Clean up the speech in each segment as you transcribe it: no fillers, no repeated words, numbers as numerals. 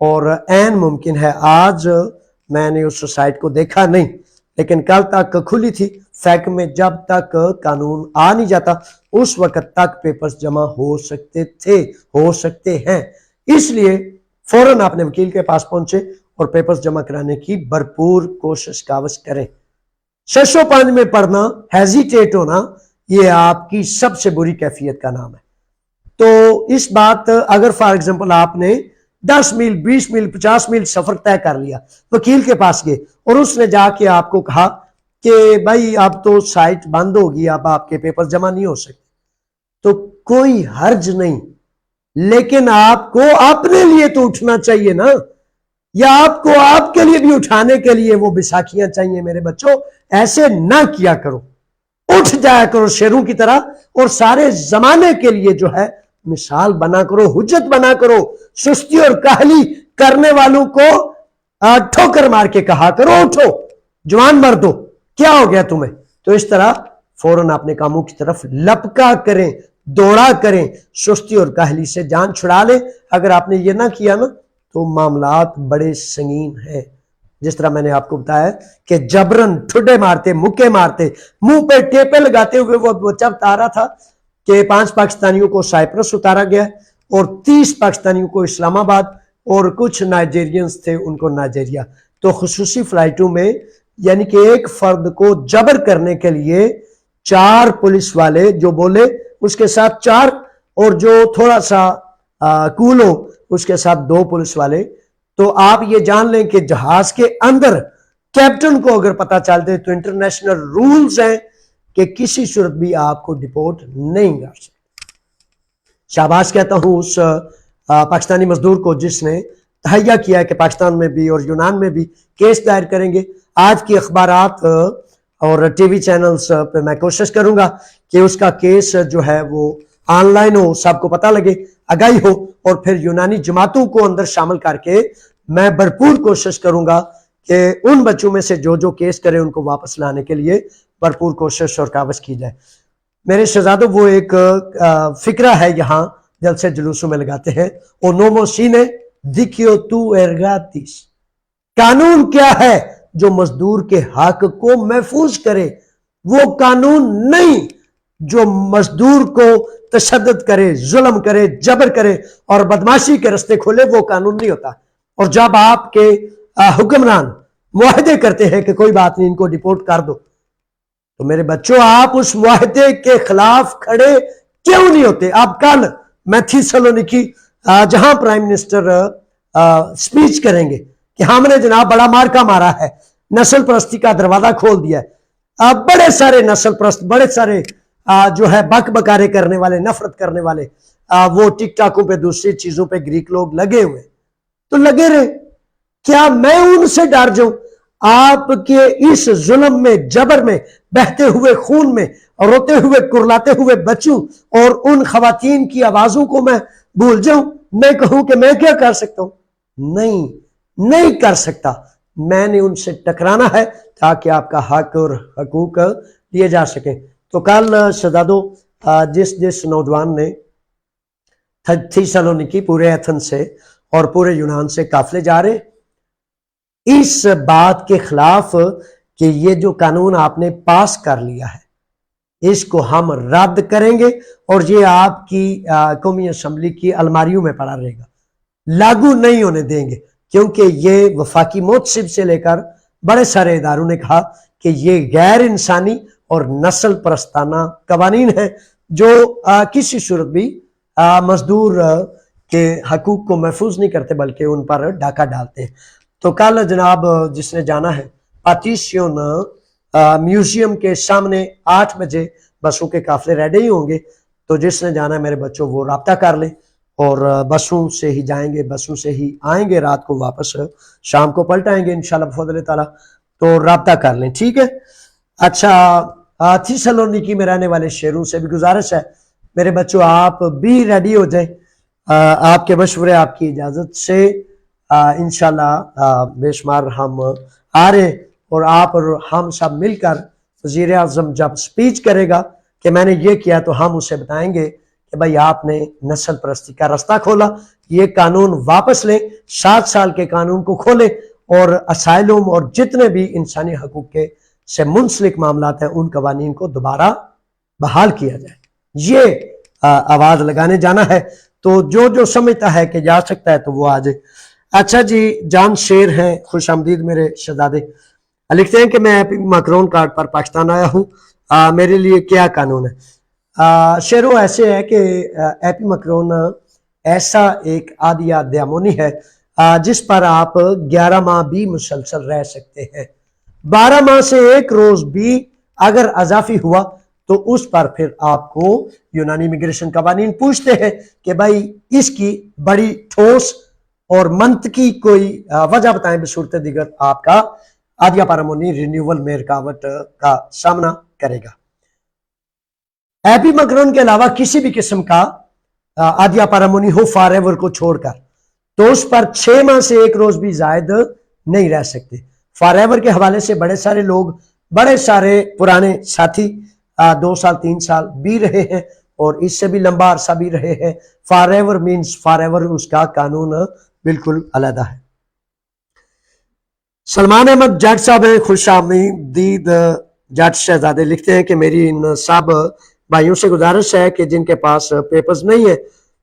اور عین ممکن ہے آج میں نے اس سائٹ کو دیکھا نہیں لیکن کل تک کھلی تھی، فیک میں جب تک قانون آ نہیں جاتا اس وقت تک پیپرز جمع ہو سکتے تھے، ہو سکتے ہیں، اس لیے فوراً اپنے وکیل کے پاس پہنچے اور پیپرز جمع کرانے کی بھرپور کوشش کاوش کریں۔ 605 میں پڑھنا، ہیزیٹیٹ ہونا، یہ آپ کی سب سے بری کیفیت کا نام ہے۔ تو اس بات اگر فار ایگزامپل آپ نے 10 میل 20 میل 50 میل سفر طے کر لیا، وکیل کے پاس گئے اور اس نے جا کے آپ کو کہا کہ بھائی اب تو سائٹ بند ہوگی، اب آپ کے پیپر جمع نہیں ہو سکتے، تو کوئی حرج نہیں، لیکن آپ کو اپنے لیے تو اٹھنا چاہیے نا، یا آپ کو آپ کے لیے بھی اٹھانے کے لیے وہ بیساکھیاں چاہیے۔ میرے بچوں ایسے نہ کیا کرو، اٹھ جایا کرو شیروں کی طرح اور سارے زمانے کے لیے جو ہے مثال بنا کرو، حجت بنا کرو، سستی اور کاہلی کرنے والوں کو ٹھوکر مار کے کہا کرو اٹھو جوان مردو، کیا ہو گیا تمہیں؟ تو اس طرح فوراً اپنے کاموں کی طرف لپکا کریں، دوڑا کریں، سستی اور کاہلی سے جان چھڑا لیں۔ اگر آپ نے یہ نہ کیا نا تو معاملات بڑے سنگین ہیں، جس طرح میں نے آپ کو بتایا کہ جبرن ٹھڈے مارتے، مکے مارتے، منہ پہ ٹیپے لگاتے ہوئے وہ بچہ بتا رہا تھا کہ 5 پاکستانیوں کو سائپرس اتارا گیا اور 30 پاکستانیوں کو اسلام آباد اور کچھ نائجیرینز تھے ان کو نائجیریا۔ تو خصوصی فلائٹوں میں یعنی کہ ایک فرد کو جبر کرنے کے لیے 4 پولیس والے جو بولے اس کے ساتھ 4 اور جو تھوڑا سا کول ہو اس کے ساتھ 2 پولیس والے۔ تو آپ یہ جان لیں کہ جہاز کے اندر کیپٹن کو اگر پتا چلتے تو انٹرنیشنل رولز ہیں کہ کسی صورت بھی آپ کو ڈپورٹ نہیں کر سکتے۔ شاباش کہتا ہوں اس پاکستانی مزدور کو جس نے تہیہ کیا ہے کہ پاکستان میں بھی اور یونان میں بھی کیس دائر کریں گے۔ آج کی اخبارات اور ٹی وی چینلز پہ میں کوشش کروں گا کہ اس کا کیس جو ہے وہ آن لائن ہو، سب کو پتہ لگے، آگاہی ہو، اور پھر یونانی جماعتوں کو اندر شامل کر کے میں بھرپور کوشش کروں گا کہ ان بچوں میں سے جو کیس کریں ان کو واپس لانے کے لیے بھرپور کوشش اور کاوش کی جائے۔ میرے شہزادوں وہ ایک فکرہ ہے یہاں جلسے جلوسوں میں لگاتے ہیں، او نومو سینے دیکھیو تو ارگاتیس، قانون کیا ہے جو مزدور کے حق کو محفوظ کرے، وہ قانون نہیں جو مزدور کو تشدد کرے، ظلم کرے، جبر کرے اور بدماشی کے رستے کھولے، وہ قانون نہیں ہوتا۔ اور جب آپ کے حکمران معاہدے کرتے ہیں کہ کوئی بات نہیں ان کو ڈپورٹ کر دو، تو میرے بچوں آپ اس معاہدے کے خلاف کھڑے کیوں نہیں ہوتے؟ اب کل میں تھیسالونیکی جہاں پرائم منسٹر سپیچ کریں گے کہ ہم نے جناب بڑا مارکا مارا ہے، نسل پرستی کا دروازہ کھول دیا ہے، بڑے سارے نسل پرست، بڑے سارے جو ہے بک بکارے کرنے والے، نفرت کرنے والے، وہ ٹک ٹاکوں پہ دوسری چیزوں پہ گریک لوگ لگے ہوئے، تو لگے رہے، کیا میں ان سے ڈر جاؤں؟ آپ کے اس ظلم میں، جبر میں، بہتے ہوئے خون میں، روتے ہوئے کرلاتے ہوئے بچوں اور ان خواتین کی آوازوں کو میں بھول جاؤں؟ میں کہوں کہ میں کیا کر سکتا ہوں؟ نہیں کر سکتا۔ میں نے ان سے ٹکرانا ہے تاکہ آپ کا حق اور حقوق لیے جا سکیں۔ تو کل شہزادوں جس نوجوان نے تھیسالونیکی پورے ایتھنز سے اور پورے یونان سے قافلے جا رہے اس بات کے خلاف کہ یہ جو قانون آپ نے پاس کر لیا ہے اس کو ہم رد کریں گے اور یہ آپ کی قومی اسمبلی کی الماریوں میں پڑا رہے گا، لاگو نہیں ہونے دیں گے، کیونکہ یہ وفاقی محتسب سے لے کر بڑے سارے اداروں نے کہا کہ یہ غیر انسانی اور نسل پرستانہ قوانین ہیں جو کسی صورت بھی مزدور کے حقوق کو محفوظ نہیں کرتے بلکہ ان پر ڈاکہ ڈالتے ہیں۔ تو کل جناب جس نے جانا ہے پاتیشیون میوزیم کے سامنے 8 بجے بسوں کے قافلے ریڈی ہی ہوں گے، تو جس نے جانا ہے میرے بچوں وہ رابطہ کر لیں اور بسوں سے ہی جائیں گے، بسوں سے ہی آئیں گے، رات کو واپس شام کو پلٹ آئیں گے انشاءاللہ بفضل تعالیٰ، تو رابطہ کر لیں، ٹھیک ہے۔ اچھا تھیسالونیکی میں رہنے والے شیروں سے بھی گزارش ہے میرے بچوں آپ بھی ریڈی ہو جائیں، آپ کے مشورے آپ کی اجازت سے انشاءاللہ بے شمار ہم آ رہے اور آپ اور ہم سب مل کر وزیر اعظم جب سپیچ کرے گا کہ میں نے یہ کیا تو ہم اسے بتائیں گے کہ بھائی آپ نے نسل پرستی کا راستہ کھولا، یہ قانون واپس لیں، 7 سال کے قانون کو کھولیں اور اسائلم اور جتنے بھی انسانی حقوق کے سے منسلک معاملات ہیں ان قوانین کو دوبارہ بحال کیا جائے۔ یہ آواز لگانے جانا ہے، تو جو سمجھتا ہے کہ جا سکتا ہے تو وہ آ جائے۔ اچھا جی، جان شیر ہیں، خوش آمدید میرے شہزادے، لکھتے ہیں کہ میں ایپی مکرون کارڈ پر پاکستان آیا ہوں، میرے لیے کیا قانون ہے؟ شیرو ایسے ہے کہ ایپی مکرون ایسا ایک عادیہ دیامونی ہے جس پر آپ 11 ماہ بھی مسلسل رہ سکتے ہیں۔ 12 ماہ سے 1 روز بھی اگر اضافی ہوا تو اس پر پھر آپ کو یونانی امیگریشن قوانین پوچھتے ہیں کہ بھائی اس کی بڑی ٹھوس اور منطقی کوئی وجہ بتائیں، بصورت دیگر آپ کا عادیہ پارامونی رینیول میں رکاوٹ کا سامنا کرے گا۔ ایپی مکرون کے علاوہ کسی بھی قسم کا عادیہ پارامونی ہو فار ایور کو چھوڑ کر تو اس پر 6 ماہ سے 1 روز بھی زائد نہیں رہ سکتے۔ فار ایور کے حوالے سے بڑے سارے لوگ، بڑے سارے پرانے ساتھی 2 سال 3 سال بھی رہے ہیں اور اس سے بھی لمبا عرصہ بھی رہے ہیں۔ Forever means forever, اس کا قانون بالکل علیحدہ ہے۔ سلمان احمد جٹ صاحب ہیں، خوش آمدید جٹ شہزادے، لکھتے ہیں کہ میری ان سب بھائیوں سے گزارش ہے کہ جن کے پاس پیپرز نہیں ہے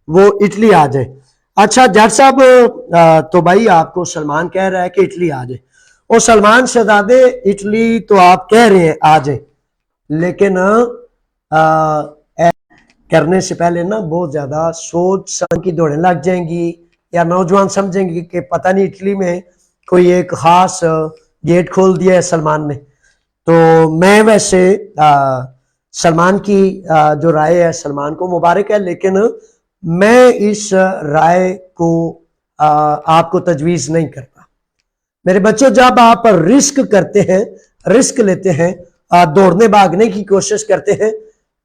وہ اٹلی آ جائیں۔ اچھا جٹ صاحب، تو بھائی آپ کو سلمان کہہ رہا ہے کہ اٹلی آ جائیں، اور سلمان شہزادے اٹلی تو آپ کہہ رہے ہیں آ جائیں، لیکن کرنے سے پہلے نا بہت زیادہ سوچ سمجھ کی دوڑیں لگ جائیں گی، یا نوجوان سمجھیں گے کہ پتہ نہیں اٹلی میں کوئی ایک خاص گیٹ کھول دیا ہے سلمان نے۔ تو میں ویسے سلمان کی جو رائے ہے سلمان کو مبارک ہے، لیکن میں اس رائے کو آپ کو تجویز نہیں کرتا۔ میرے بچوں، جب آپ رسک کرتے ہیں، رسک لیتے ہیں، دوڑنے بھاگنے کی کوشش کرتے ہیں،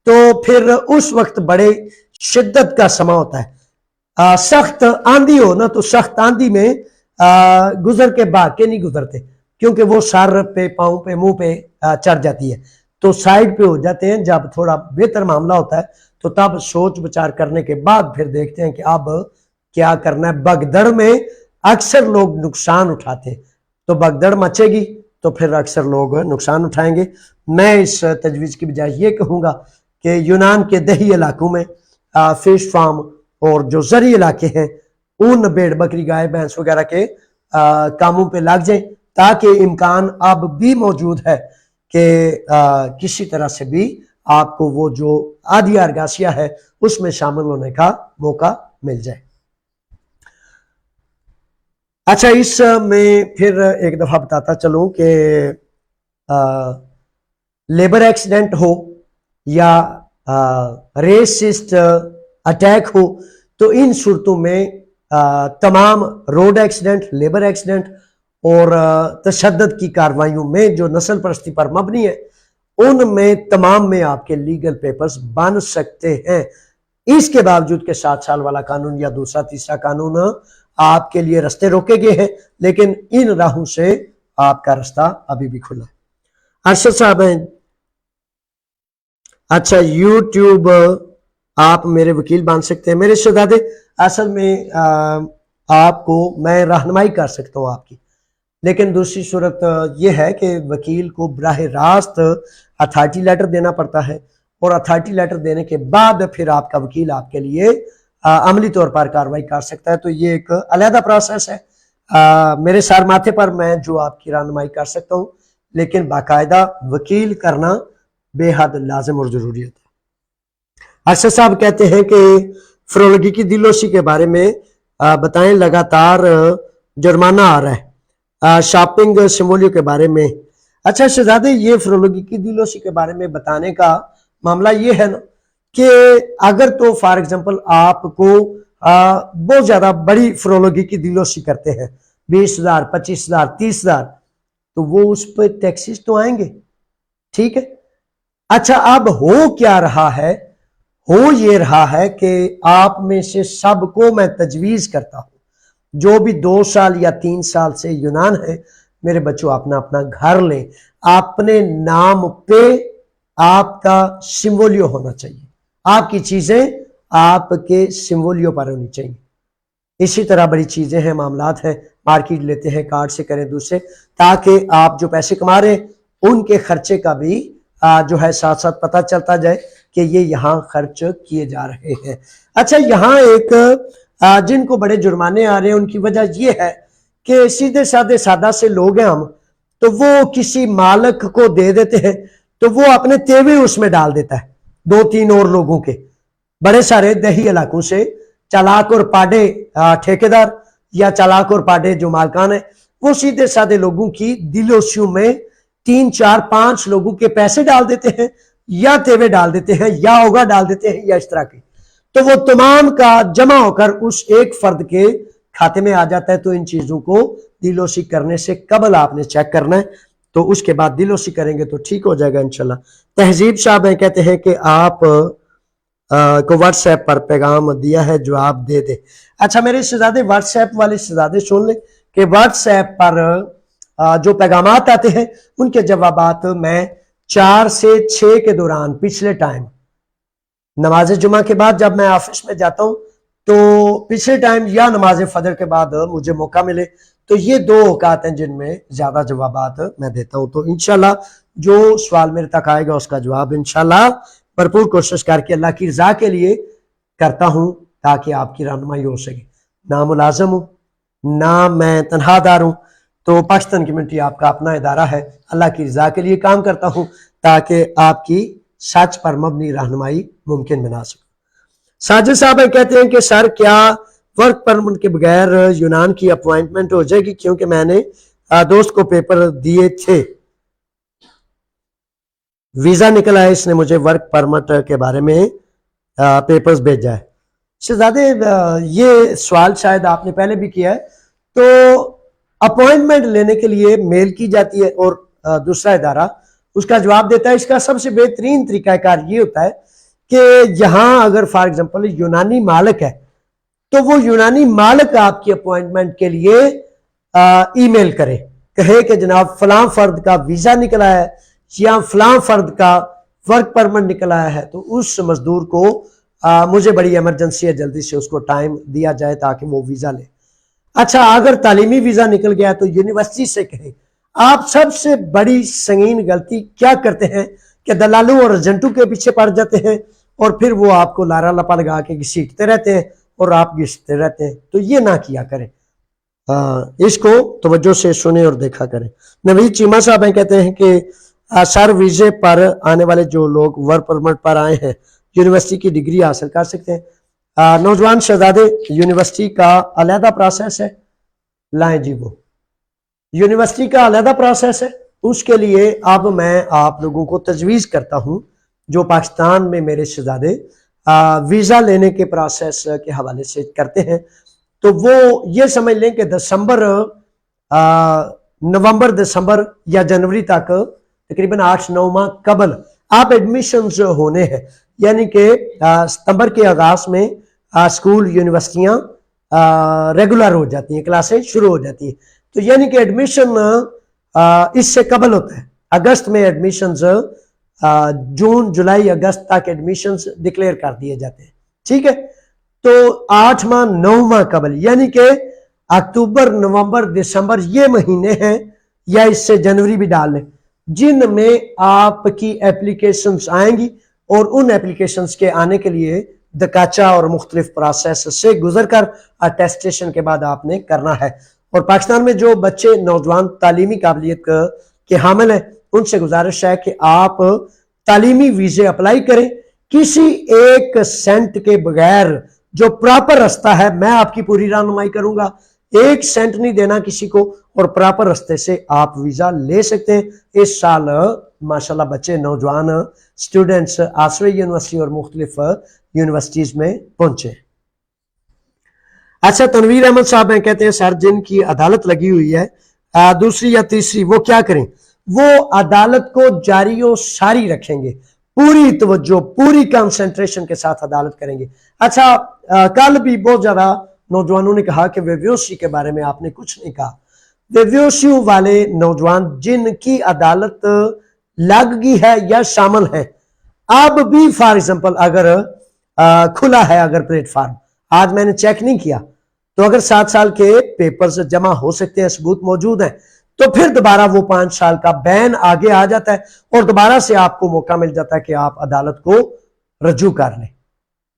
تو پھر اس وقت بڑے شدت کا سما ہوتا ہے۔ سخت آندھی ہو نا تو سخت آندھی میں گزر کے بھاگ کے نہیں گزرتے، کیونکہ وہ سر پہ، پاؤں پہ، منہ پہ چڑھ جاتی ہے، تو سائیڈ پہ ہو جاتے ہیں۔ جب تھوڑا بہتر معاملہ ہوتا ہے تو تب سوچ بچار کرنے کے بعد پھر دیکھتے ہیں کہ اب کیا کرنا ہے۔ بگدڑ میں اکثر لوگ نقصان اٹھاتے ہیں، تو بگدڑ مچے گی تو پھر اکثر لوگ نقصان اٹھائیں گے۔ میں اس تجویز کی بجائے یہ کہوں گا کہ یونان کے دیہی علاقوں میں فش فارم اور جو زرعی علاقے ہیں ان بھیڑ بکری گائے بھینس وغیرہ کے کاموں پہ لگ جائیں، تاکہ امکان اب بھی موجود ہے کہ کسی طرح سے بھی آپ کو وہ جو عادیہ ارگاسیہ ہے اس میں شامل ہونے کا موقع مل جائے۔ اچھا، اس میں پھر ایک دفعہ بتاتا چلوں کہ لیبر ایکسیڈنٹ ہو یا ریسسٹ اٹیک ہو تو ان صورتوں میں تمام روڈ ایکسیڈنٹ، لیبر ایکسیڈنٹ اور تشدد کی کارروائیوں میں جو نسل پرستی پر مبنی ہے ان میں تمام میں آپ کے لیگل پیپرز بن سکتے ہیں۔ اس کے باوجود کہ 7 سال والا قانون یا دوسرا تیسرا قانون آپ کے لیے رستے روکے گئے ہیں، لیکن ان راہوں سے آپ کا رستہ ابھی بھی کھلا ہے۔ ارشد صاحب ہیں، اچھا یوٹیوب آپ میرے وکیل بن سکتے ہیں۔ میرے شہزادے، اصل میں آپ کو میں رہنمائی کر سکتا ہوں آپ کی، لیکن دوسری صورت یہ ہے کہ وکیل کو براہ راست اتھارٹی لیٹر دینا پڑتا ہے، اور اتھارٹی لیٹر دینے کے بعد پھر آپ کا وکیل آپ کے لیے عملی طور پر کارروائی کر سکتا ہے، تو یہ ایک علیحدہ پروسیس ہے۔ میرے سر ماتھے پر میں جو آپ کی رہنمائی کر سکتا ہوں، لیکن باقاعدہ وکیل کرنا بے حد لازم اور ضروری ہوتا ہے۔ ارشد صاحب کہتے ہیں کہ فرولوگی کی دلوسی کے بارے میں بتائیں، لگاتار جرمانہ آ رہا ہے شاپنگ سمولیو کے بارے میں۔ اچھا شہزادے، یہ فرولوگی کی دلوسی کے بارے میں بتانے کا معاملہ یہ ہے نا کہ اگر تو فار ایگزامپل آپ کو بہت زیادہ بڑی فرولوگی کی دلوسی کرتے ہیں، 20,000 25,000 30,000، تو وہ اس پہ ٹیکسز تو آئیں گے، ٹھیک ہے۔ اچھا، اب ہو کیا رہا ہے؟ ہو یہ رہا ہے کہ آپ میں سے سب کو میں تجویز کرتا ہوں، جو بھی 2 سال یا 3 سال سے یونان ہے، میرے بچوں اپنا اپنا گھر لیں، اپنے نام پہ آپ کا سمولیو ہونا چاہیے، آپ کی چیزیں آپ کے سمولیو پر ہونی چاہیے۔ اسی طرح بڑی چیزیں ہیں، معاملات ہیں، مارکیٹ لیتے ہیں، کارڈ سے کریں دوسرے، تاکہ آپ جو پیسے کما رہے ہیں ان کے خرچے کا بھی جو ہے ساتھ ساتھ پتہ چلتا جائے کہ یہ یہاں خرچ کیے جا رہے ہیں۔ اچھا، یہاں ایک جن کو بڑے جرمانے آ رہے ہیں ان کی وجہ یہ ہے کہ سیدھے سادہ سے لوگ ہیں ہم، تو وہ کسی مالک کو دے دیتے ہیں تو وہ اپنے تیوے اس میں ڈال دیتا ہے، 2-3 اور لوگوں کے، بڑے سارے دیہی علاقوں سے چالاک اور پاڑے ٹھیکیدار یا چالاک اور پاڑے جو مالکان ہیں، وہ سیدھے سادے لوگوں کی دلوشیوں میں 3-4-5 لوگوں کے پیسے ڈال دیتے ہیں، یا تیوے ڈال دیتے ہیں، یا ہوگا ڈال دیتے ہیں، یا اس طرح کی، تو وہ تمام کا جمع ہو کر اس ایک فرد کے کھاتے میں آ جاتا ہے۔ تو ان چیزوں کو دلوشی کرنے سے قبل آپ نے چیک کرنا ہے، تو اس کے بعد دلوشی کریں گے تو ٹھیک ہو جائے گا انشاءاللہ۔ تہذیب صاحب ہیں، کہتے ہیں کہ آپ کو واٹس ایپ پر پیغام دیا ہے، جواب دے دے۔ اچھا میرے شہزادے، واٹس ایپ والے شہزادے سن لیں کہ واٹس ایپ پر جو پیغامات آتے ہیں ان کے جوابات میں 4 سے 6 کے دوران پچھلے ٹائم نماز جمعہ کے بعد جب میں آفس میں جاتا ہوں تو پچھلے ٹائم یا نماز فجر کے بعد مجھے موقع ملے تو یہ 2 اوقات ہیں جن میں زیادہ جوابات میں دیتا ہوں۔ تو انشاءاللہ جو سوال میرے تک آئے گا اس کا جواب انشاءاللہ بھرپور کوشش کر کے اللہ کی رضا کے لیے کرتا ہوں تاکہ آپ کی رہنمائی ہو سکے۔ نہ ملازم ہوں، نہ میں تنہا دار ہوں، تو پاکستان کمیونٹی آپ کا اپنا ادارہ ہے، اللہ کی رضا کے لیے کام کرتا ہوں تاکہ آپ کی سچ پر مبنی رہنمائی ممکن بنا سکوں۔ ساجد صاحب کہتے ہیں کہ سر کیا ورک پرمٹ کے بغیر یونان کی اپوائنٹمنٹ ہو جائے گی، کیونکہ میں نے دوست کو پیپر دیے تھے، ویزا نکلا ہے، اس نے مجھے ورک پرمٹ کے بارے میں پیپرز بھیجا ہے۔ شہزادے یہ سوال شاید آپ نے پہلے بھی کیا ہے، تو اپوائنٹمنٹ لینے کے لیے میل کی جاتی ہے اور دوسرا ادارہ اس کا جواب دیتا ہے۔ اس کا سب سے بہترین طریقہ کار یہ ہوتا ہے کہ یہاں اگر فار ایگزامپل یونانی مالک ہے تو وہ یونانی مالک آپ کی اپوائنٹمنٹ کے لیے ای میل کرے، کہے کہ جناب فلاں فرد کا ویزا نکلا ہے یا فلاں فرد کا ورک پرمٹ نکلا ہے، تو اس مزدور کو مجھے بڑی ایمرجنسی ہے، جلدی سے اس کو ٹائم دیا جائے تاکہ وہ ویزا لے۔ اچھا اگر تعلیمی ویزا نکل گیا تو یونیورسٹی سے کہیں۔ آپ سب سے بڑی سنگین غلطی کیا کرتے ہیں کہ دلالوں اور ایجنٹوں کے پیچھے پڑ جاتے ہیں اور پھر وہ آپ کو لارا لپا لگا کے گھسیٹتے رہتے ہیں اور آپ گھستے رہتے ہیں، تو یہ نہ کیا کریں، اس کو توجہ سے سنیں اور دیکھا کریں۔ نوید چیمہ صاحب ہیں، کہتے ہیں کہ سر ویزے پر آنے والے جو لوگ ورک پرمٹ پر آئے ہیں یونیورسٹی کی ڈگری حاصل کر سکتے ہیں؟ نوجوان شہزادے، یونیورسٹی کا علیحدہ پروسیس ہے، لائیں جی وہ یونیورسٹی کا علیحدہ پروسیس ہے، اس کے لیے اب میں آپ لوگوں کو تجویز کرتا ہوں جو پاکستان میں میرے شہزادے ویزا لینے کے پروسیس کے حوالے سے کرتے ہیں، تو وہ یہ سمجھ لیں کہ نومبر دسمبر یا جنوری تک تقریباً 8-9 ماہ قبل آپ ایڈمیشنز ہونے ہیں، یعنی کہ ستمبر کے آغاز میں اسکول یونیورسٹیاں ریگولر ہو جاتی ہیں، کلاسیں شروع ہو جاتی ہیں، تو یعنی کہ ایڈمیشن اس سے قبل ہوتا ہے۔ اگست میں ایڈمیشنز جون جولائی اگست تک ایڈمیشنز ڈکلیئر کر دیے جاتے ہیں، ٹھیک ہے، تو 8 ماہ 9 ماہ قبل یعنی کہ اکتوبر نومبر دسمبر یہ مہینے ہیں، یا اس سے جنوری بھی ڈال لیں، جن میں آپ کی اپلیکیشنز آئیں گی اور ان اپلیکیشنز کے آنے کے لیے دکاچا اور مختلف پروسیس سے گزر کر اٹیسٹیشن کے بعد آپ نے کرنا ہے۔ اور پاکستان میں جو بچے نوجوان تعلیمی قابلیت کے حامل ہیں ان سے گزارش ہے کہ آپ تعلیمی ویزے اپلائی کریں کسی ایک سینٹ کے بغیر، جو پراپر رستہ ہے میں آپ کی پوری رہنمائی کروں گا، 1 سینٹ نہیں دینا کسی کو اور پراپر رستے سے آپ ویزا لے سکتے ہیں۔ اس سال ماشاءاللہ بچے نوجوان سٹوڈنٹس آسوے یونیورسٹی اور مختلف یونیورسٹیز میں پہنچے۔ اچھا تنویر احمد صاحب ہیں، کہتے ہیں سر جن کی عدالت لگی ہوئی ہے دوسری یا تیسری، وہ کیا کریں؟ وہ عدالت کو جاری و ساری رکھیں گے، پوری توجہ پوری کنسنٹریشن کے ساتھ عدالت کریں گے۔ اچھا کل بھی بہت زیادہ نوجوانوں نے کہا کہ ویوسی کے بارے میں آپ نے کچھ نہیں کہا۔ ویوسی والے نوجوان جن کی عدالت لگ گئی ہے یا شامل ہے، اب بھی فار ایگزامپل اگر کھلا ہے اگر پلیٹ فارم، آج میں نے چیک نہیں کیا تو اگر 7 سال کے پیپرز جمع ہو سکتے ہیں، ثبوت موجود ہیں، تو پھر دوبارہ وہ 5 سال کا بین آگے آ جاتا ہے اور دوبارہ سے آپ کو موقع مل جاتا ہے کہ آپ عدالت کو رجوع کر لیں.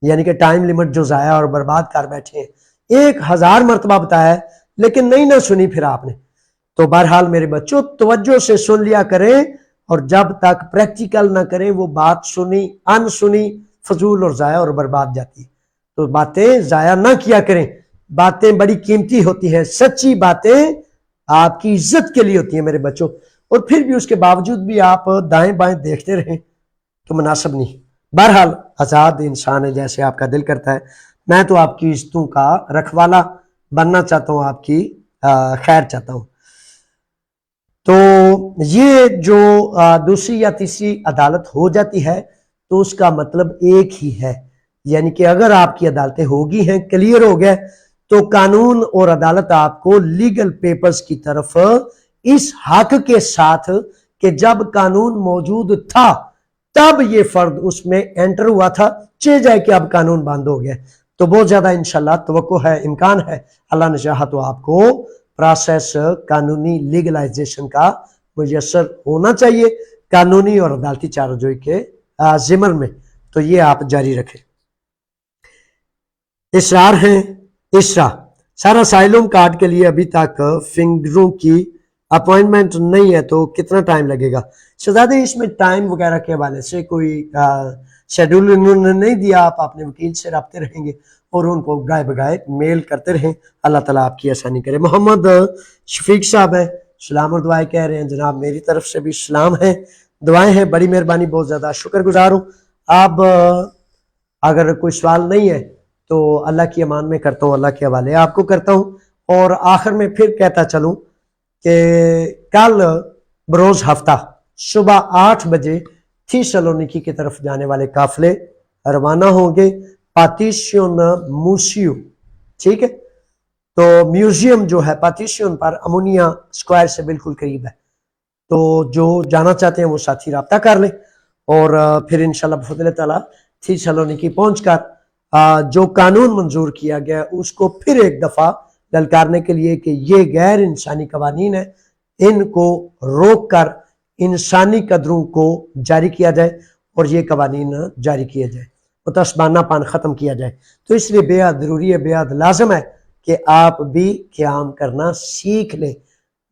یعنی کہ ٹائم لیمٹ جو ضائع اور برباد کر بیٹھے ہیں، 1000 مرتبہ بتایا ہے لیکن نہیں نہ سنی پھر آپ نے. تو بہرحال میرے بچوں توجہ سے سن لیا کریں، اور جب تک پریکٹیکل نہ کریں وہ بات سنی ان سنی فضول اور ضائع اور برباد جاتی ہے. تو باتیں ضائع نہ کیا کریں، باتیں بڑی قیمتی ہوتی ہیں، سچی باتیں آپ کی عزت کے لیے ہوتی ہیں میرے بچوں. اور پھر بھی اس کے باوجود بھی آپ دائیں بائیں دیکھتے رہیں تو مناسب نہیں. بہرحال آزاد انسان ہے، جیسے آپ کا دل کرتا ہے. میں تو آپ کی عزتوں کا رکھوالا بننا چاہتا ہوں، آپ کی خیر چاہتا ہوں. تو یہ جو دوسری یا تیسری عدالت ہو جاتی ہے تو اس کا مطلب ایک ہی ہے، یعنی کہ اگر آپ کی عدالتیں ہوگی ہیں، کلیئر ہو گئے، تو قانون اور عدالت آپ کو لیگل پیپرز کی طرف اس حق کے ساتھ کہ جب قانون موجود تھا تب یہ فرد اس میں انٹر ہوا تھا، جائے کہ اب قانون بند ہو گیا. تو بہت زیادہ انشاءاللہ توقع ہے، امکان ہے، اللہ نے چاہا تو آپ کو پروسیس قانونی لیگلائزیشن کا میسر ہونا چاہیے، قانونی اور عدالتی چارجوئی کے ضمن میں. تو یہ آپ جاری رکھیں. اسرار ہیں. اسرا سارا سائلوم کارڈ کے لیے ابھی تک فنگروں کی اپوائنٹمنٹ نہیں ہے، تو کتنا ٹائم لگے گا؟ شہزادے اس میں ٹائم وغیرہ کے حوالے سے کوئی شیڈول انہوں نے نہیں دیا. آپ اپنے وکیل سے رابطے رہیں گے اور ان کو گائے بگائے میل کرتے رہیں. اللہ تعالیٰ آپ کی آسانی کرے. محمد شفیق صاحب ہیں، سلام اور دعائیں کہہ رہے ہیں. جناب میری طرف سے بھی سلام ہیں، دعائیں ہیں. بڑی مہربانی، بہت زیادہ شکر گزار ہوں. آپ اگر کوئی سوال نہیں ہے تو اللہ کی امان میں کرتا ہوں، اللہ کے حوالے آپ کو کرتا ہوں. اور آخر میں پھر کہتا چلوں کہ کل بروز ہفتہ صبح 8 بجے تھیسالونیکی کی طرف جانے والے قافلے روانہ ہوں گے. پاتیشن موسیو، ٹھیک ہے؟ تو میوزیم جو ہے پاتیشن پر امونیا اسکوائر سے بالکل قریب ہے. تو جو جانا چاہتے ہیں وہ ساتھی رابطہ کر لیں، اور پھر انشاءاللہ بفضل تعالیٰ تھیسالونیکی پہنچ کر جو قانون منظور کیا گیا اس کو پھر ایک دفعہ للکارنے کے لیے کہ یہ غیر انسانی قوانین ہیں، ان کو روک کر انسانی قدروں کو جاری کیا جائے اور یہ قوانین جاری کیا جائے، متعصبانہ پان ختم کیا جائے. تو اس لیے بے حد ضروری ہے، بے حد لازم ہے کہ آپ بھی قیام کرنا سیکھ لیں.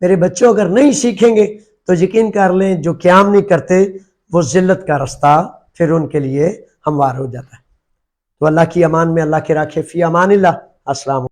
میرے بچوں اگر نہیں سیکھیں گے تو یقین کر لیں جو قیام نہیں کرتے وہ ذلت کا راستہ پھر ان کے لیے ہموار ہو جاتا ہے. تو اللہ کی امان میں، اللہ کے راکھے، فی امان اللہ. السلام